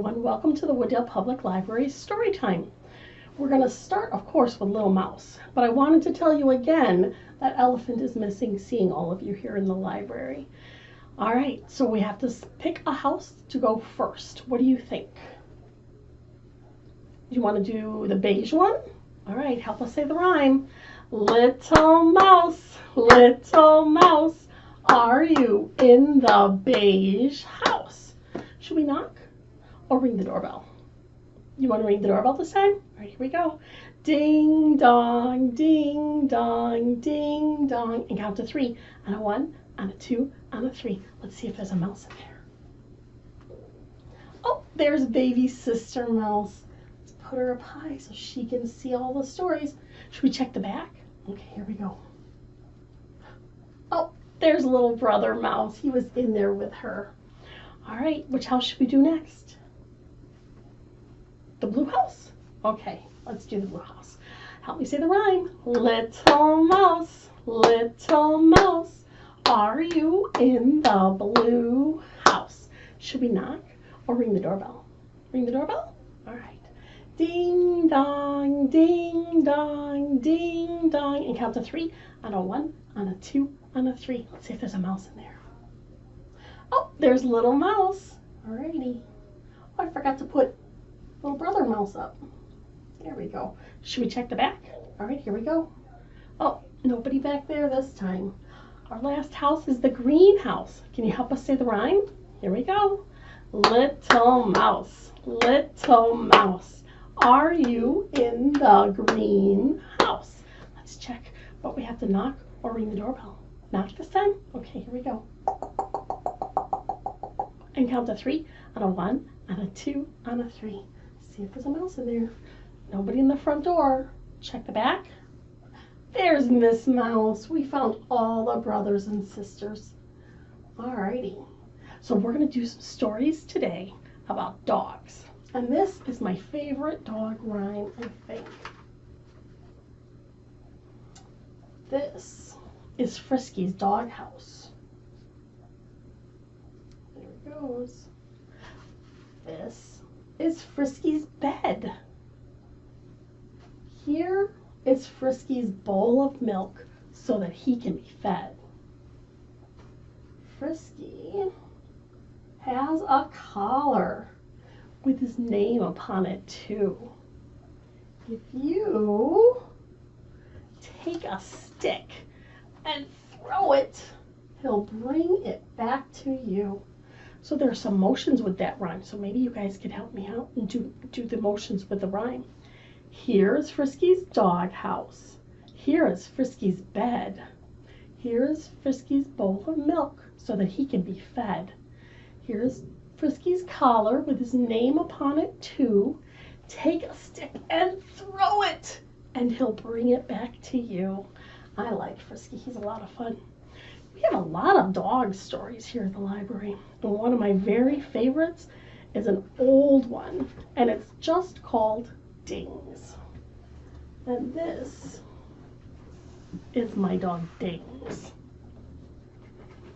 everyone. Welcome to the Wooddale Public Library's Storytime. We're going to start, of course, with Little Mouse, but I wanted to tell you again that Elephant is missing seeing all of you here in the library. All right, so we have to pick a house to go first. What do you think? You want to do the beige one? All right, help us say the rhyme. Little mouse, are you in the beige house? Should we knock or ring the doorbell? You want to ring the doorbell this time? All right, here we go. Ding dong, ding dong, ding dong. And count to 3. And a 1, and a 2, and a 3. Let's see if there's a mouse in there. Oh, there's baby sister mouse. Let's put her up high so she can see all the stories. Should we check the back? Okay, here we go. Oh, there's little brother mouse. He was in there with her. All right, which house should we do next? The blue house? Okay, let's do the blue house. Help me say the rhyme. Little mouse, are you in the blue house? Should we knock or ring the doorbell? Ring the doorbell? All right. Ding dong, ding dong, ding dong. And count to 3, and a 1, and a 2, and a 3. Let's see if there's a mouse in there. Oh, there's little mouse. Alrighty. Oh, I forgot to put little brother mouse up. There we go. Should we check the back? All right, here we go. Oh, nobody back there this time. Our last house is the green house. Can you help us say the rhyme? Here we go. Little mouse, are you in the green house? Let's check, but we have to knock or ring the doorbell. Knock this time? Okay, here we go. And count to 3, and a 1, and a 2, and a 3. See if there's a mouse in there. Nobody in the front door. Check the back. There's Miss Mouse. We found all the brothers and sisters. Alrighty. So we're going to do some stories today about dogs. And this is my favorite dog rhyme, I think. This is Frisky's doghouse. Goes. This is Frisky's bed. Here is Frisky's bowl of milk so that he can be fed. Frisky has a collar with his name upon it too. If you take a stick and throw it, he'll bring it back to you. So there are some motions with that rhyme. So maybe you guys could help me out and do the motions with the rhyme. Here's Frisky's doghouse. Here is Frisky's bed. Here is Frisky's bowl of milk so that he can be fed. Here's Frisky's collar with his name upon it too. Take a stick and throw it, and he'll bring it back to you. I like Frisky. He's a lot of fun. We have a lot of dog stories here at the library, and one of my very favorites is an old one, and it's just called Dings. And this is my dog Dings.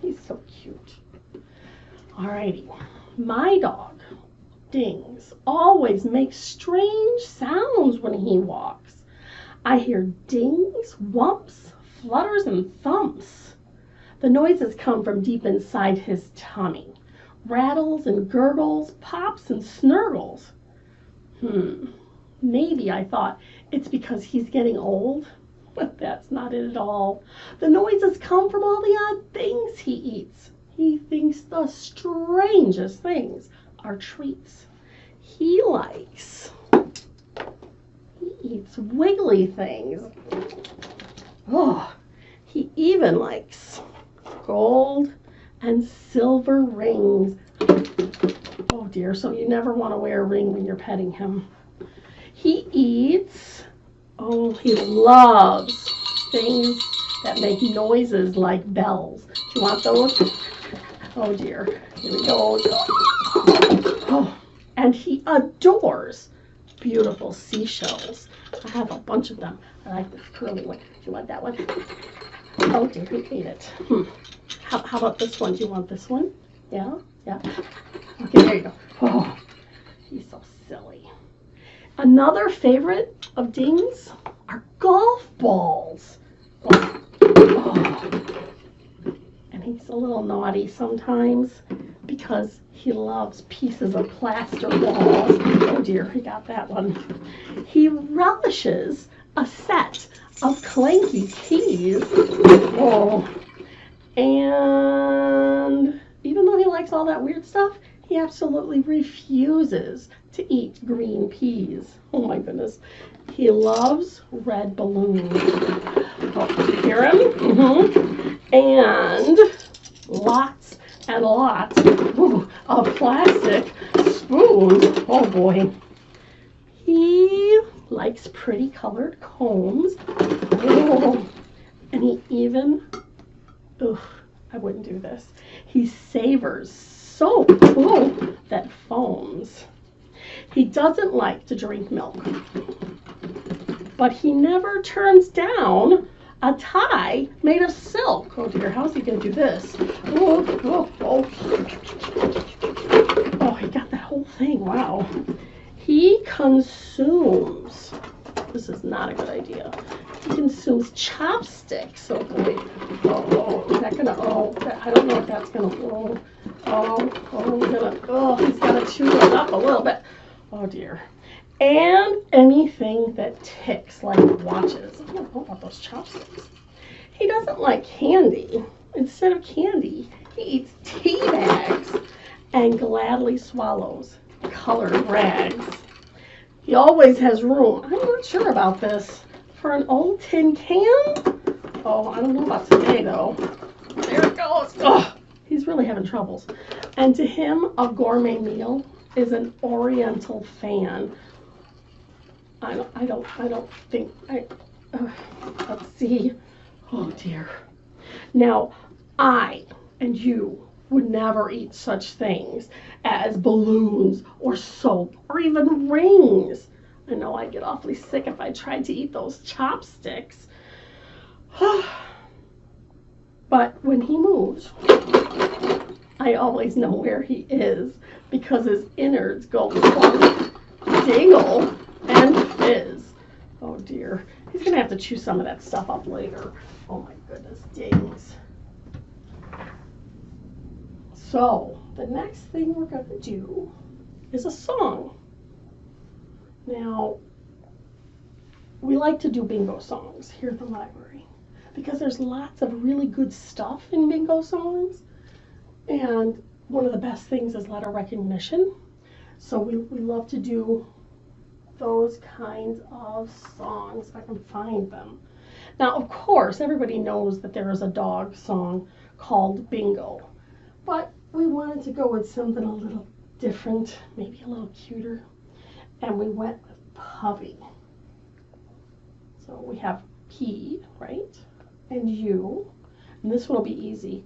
He's so cute. Alrighty, my dog Dings always makes strange sounds when he walks. I hear dings, whumps, flutters, and thumps. The noises come from deep inside his tummy. Rattles and gurgles, pops and snurgles. Maybe I thought it's because he's getting old, but that's not it at all. The noises come from all the odd things he eats. He thinks the strangest things are treats. He eats wiggly things. Oh, he even likes gold and silver rings. Oh dear, so you never want to wear a ring when you're petting him. He eats, he loves things that make noises like bells. Do you want those? Oh dear, here we go. Oh, and he adores beautiful seashells. I have a bunch of them. I like this curly one. Do you want that one? Oh dear, who ate it? How about this one? Do you want this one? Yeah? Yeah? Okay, there you go. Oh, He's so silly. Another favorite of Ding's are golf balls. Oh. And he's a little naughty sometimes because he loves pieces of plaster balls. Oh dear, he got that one. He relishes a set of clanky keys. Oh. And even though he likes all that weird stuff, he absolutely refuses to eat green peas. Oh my goodness. He loves red balloons. Oh, hear him? Mm-hmm. And lots and lots of plastic spoons. Oh boy. He likes pretty colored combs. Oh. And he even, I wouldn't do this. He savors soap that foams. He doesn't like to drink milk, but he never turns down a tie made of silk. Oh dear, how's he going to do this? Oh, he got that whole thing. Wow. He consumes, this is not a good idea. He consumes chopsticks. Oh boy. Is that gonna, I don't know if that's gonna, he's gotta chew it up a little bit. Oh dear. And anything that ticks, like watches. I don't know about those chopsticks. He doesn't like candy. Instead of candy, he eats tea bags and gladly swallows colored rags. He always has room, I'm not sure about this, for an old tin can. Oh, I don't know about today though. There it goes. Oh, he's really having troubles. And to him, a gourmet meal is an oriental fan. Let's see. Oh dear. Now, I and you would never eat such things as balloons or soap or even rings. I know I'd get awfully sick if I tried to eat those chopsticks. But when he moves, I always know where he is because his innards go clunk, dingle, and fizz. Oh dear. He's going to have to chew some of that stuff up later. Oh my goodness, dings. So, the next thing we're going to do is a song. Now, we like to do bingo songs here at the library because there's lots of really good stuff in bingo songs. And one of the best things is letter recognition. So we love to do those kinds of songs if I can find them. Now, of course, everybody knows that there is a dog song called Bingo. But we wanted to go with something a little different, maybe a little cuter. And we went with puppy. So we have P, right? And U. And this one will be easy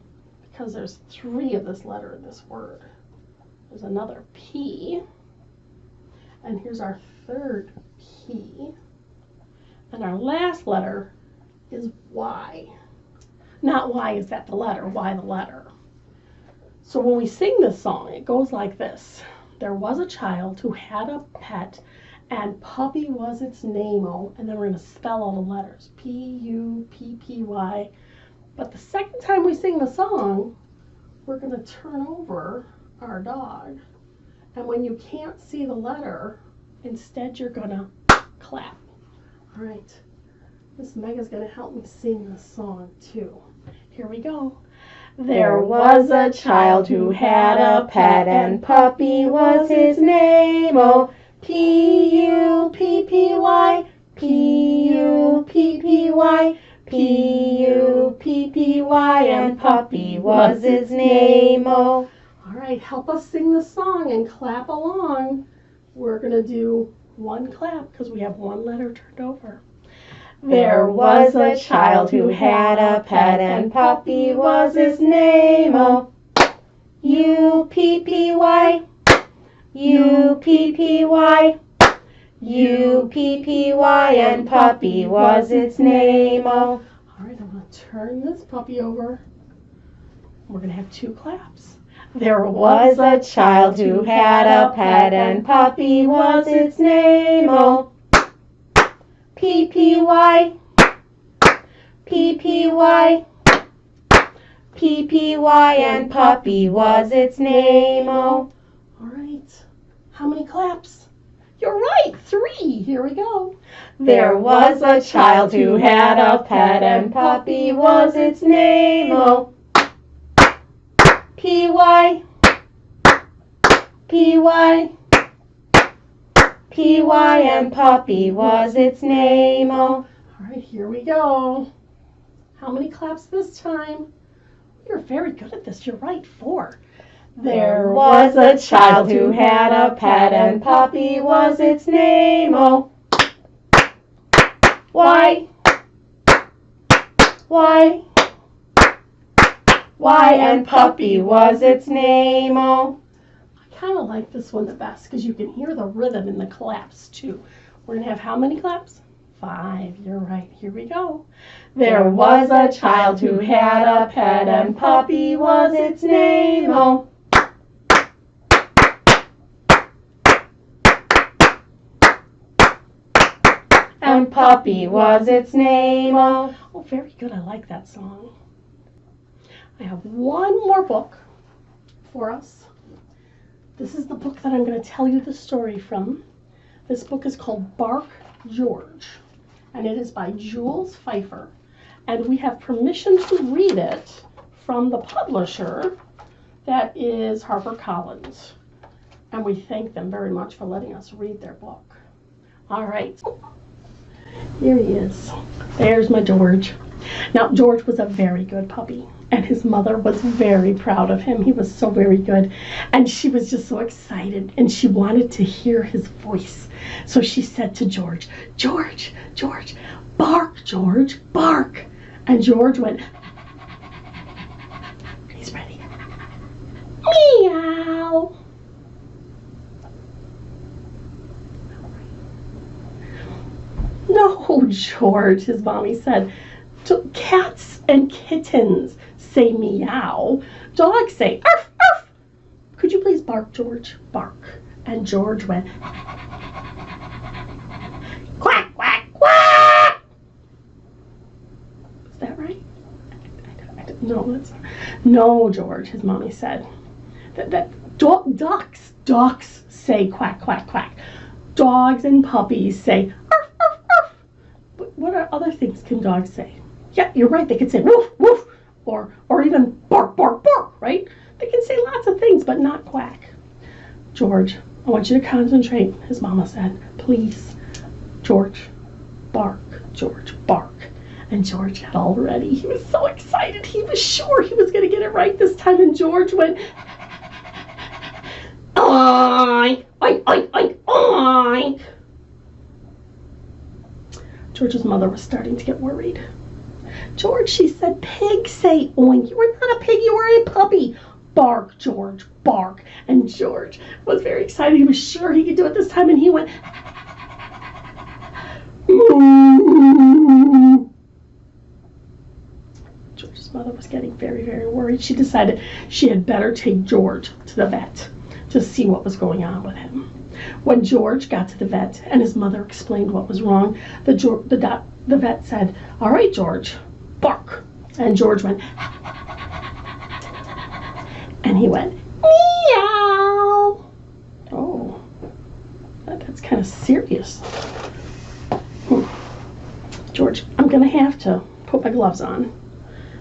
because there's 3 of this letter in this word. There's another P. And here's our 3rd P. And our last letter is Y. Not why is that the letter, why the letter. So when we sing this song, it goes like this. There was a child who had a pet, and puppy was its name-o. And then we're going to spell all the letters. P-U-P-P-Y. But the second time we sing the song, we're going to turn over our dog. And when you can't see the letter, instead you're going to clap. All right. Miss Mega's going to help me sing this song too. Here we go. There was a child who had a pet, and puppy was his name-o. P-U-P-P-Y, P-U-P-P-Y, P-U-P-P-Y, and puppy was his name-o. All right, help us sing the song and clap along. We're going to do 1 clap because we have 1 letter turned over. There was a child who had a pet, and puppy was his name-o. U-P-P-Y, U-P-P-Y, U-P-P-Y, and puppy was its name-o. All right, I'm going to turn this puppy over. We're going to have 2 claps. There was a child who had a pet, and Puppy was its name. Oh, P-P-Y, P-P-Y, P-P-Y, and Puppy was its name. Oh. All right. How many claps? You're right, 3. Here we go. There was a child who had a pet, and Puppy was its name. Oh, P-Y, P-Y, P-Y, and Puppy was its name. Oh. All right, here we go. How many claps this time? You're very good at this. You're right, 4. There was a child who had a pet, and Puppy was its name. Oh, why, and Puppy was its name. Oh. I kind of like this one the best because you can hear the rhythm in the claps too. We're going to have how many claps? 5. You're right. Here we go. There was a child who had a pet, and Puppy was its name. Oh. And Puppy was its name. Oh. Oh, very good. I like that song. I have one more book for us. This is the book that I'm going to tell you the story from. This book is called Bark, George, and it is by Jules Pfeiffer. And we have permission to read it from the publisher, that is HarperCollins. And we thank them very much for letting us read their book. All right. Here he is. There's my George. Now, George was a very good puppy, and his mother was very proud of him. He was so very good, and she was just so excited, and she wanted to hear his voice. So she said to George, George, George, bark, George, bark. And George went, he's ready. Meow. No, George, his mommy said. Cats and kittens say meow. Dogs say arf, arf. Could you please bark, George? Bark. And George went quack, quack, quack. Is that right? No, that's not. No, George, his mommy said. Ducks say quack, quack, quack. Dogs and puppies say arf, arf, arf. But what other things can dogs say? Yeah, you're right. They could say woof, woof, or even bark, bark, bark, right? They can say lots of things, but not quack. George, I want you to concentrate, his mama said. Please, George, bark, George, bark. And George had all ready. He was so excited. He was sure he was going to get it right this time. And George went, oink, oink, oink, oink, oink. George's mother was starting to get worried. George, she said, pigs say oink. You are not a pig, you are a puppy. Bark, George, bark. And George was very excited. He was sure he could do it this time, and he went, moo. George's mother was getting very, very worried. She decided she had better take George to the vet to see what was going on with him. When George got to the vet and his mother explained what was wrong, the vet said, all right, George, bark. And George went, and he went, meow. Oh, that's kind of serious. George, I'm going to have to put my gloves on.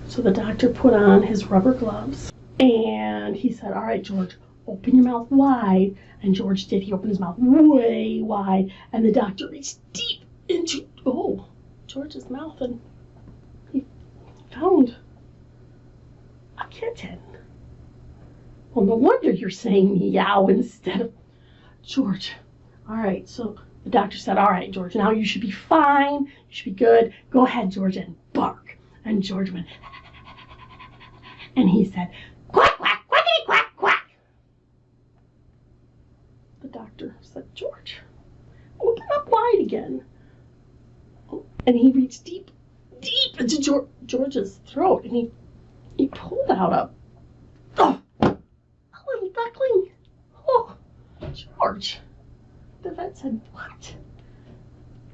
So the doctor put on his rubber gloves, and he said, all right, George, open your mouth wide. And George did. He opened his mouth way wide, and the doctor reached deep into, George's mouth, and he found a kitten. Well, no wonder you're saying meow instead of George. All right, so the doctor said, all right, George, now you should be fine. You should be good. Go ahead, George, and bark. And George went, and he said, quack, quack, quackity, quack, quack. The doctor said, George, open up wide again. And he reached deep, deep into George's throat, and he pulled out white duckling. Oh, George. The vet said, what?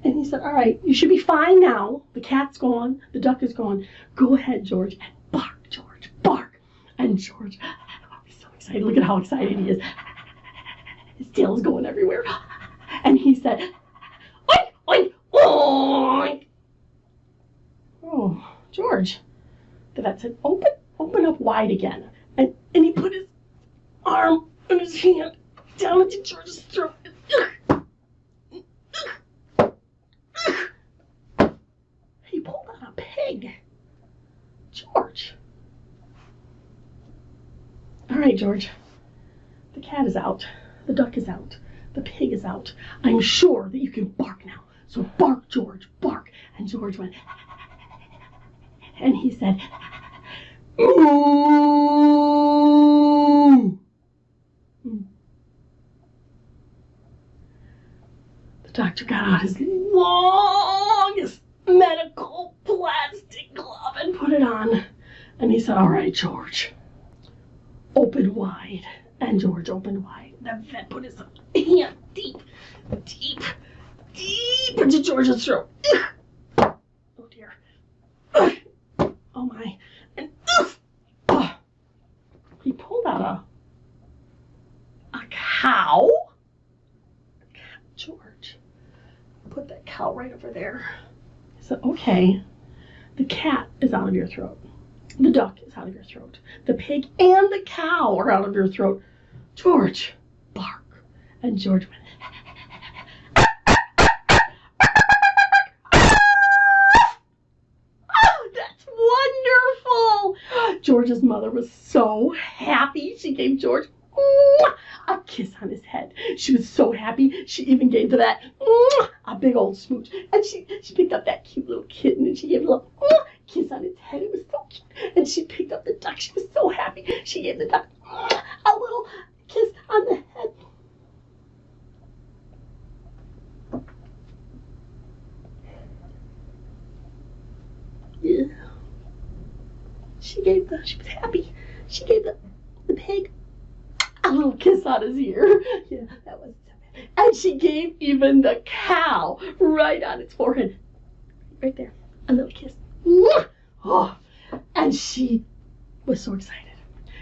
And he said, all right, you should be fine now. The cat's gone. The duck is gone. Go ahead, George, and bark, George, bark. And George, he's so excited. Look at how excited he is. His tail is going everywhere. And he said, oink, oink, oink. Oh, George. The vet said, open up wide again. And he put his arm and his hand down into George's throat. He pulled out a pig. George. All right, George. The cat is out. The duck is out. The pig is out. I'm sure that you can bark now. So bark, George, bark. And George went, and he said, ooh. The doctor got out his longest medical plastic glove and put it on. And he said, all right, George, open wide. And George opened wide. The vet put his hand deep into George's throat. Oh, dear. Oh, my. And he pulled out a cow. George, put that cow right over there. I said, okay, the cat is out of your throat. The duck is out of your throat. The pig and the cow are out of your throat. George, bark. And George went, oh, that's wonderful. George's mother was so happy. She gave George a kiss on his head. She was so happy. She even gave the vet a big old smooch. And she picked up that cute little kitten and she gave a little kiss on its head. It was so cute. And she picked up the duck. She was so happy. She gave the duck a little kiss on the head. Yeah. She was happy. She gave the pig a little kiss on his ear. Yeah, that was so bad. And she gave even the cow right on its forehead. Right there. A little kiss. Oh, and she was so excited.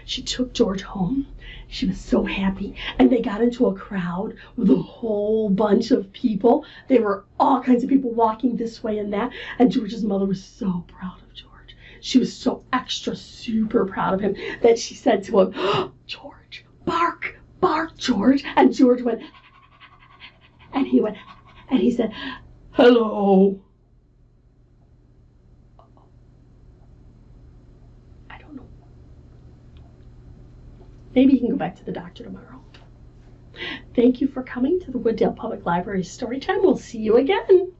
She took George home. She was so happy. And they got into a crowd with a whole bunch of people. There were all kinds of people walking this way and that. And George's mother was so proud of George. She was so extra super proud of him that she said to him, oh, George, bark, bark, George. And George went, and he went, and he said, hello. I don't know. Maybe he can go back to the doctor tomorrow. Thank you for coming to the Wooddale Public Library Storytime. We'll see you again.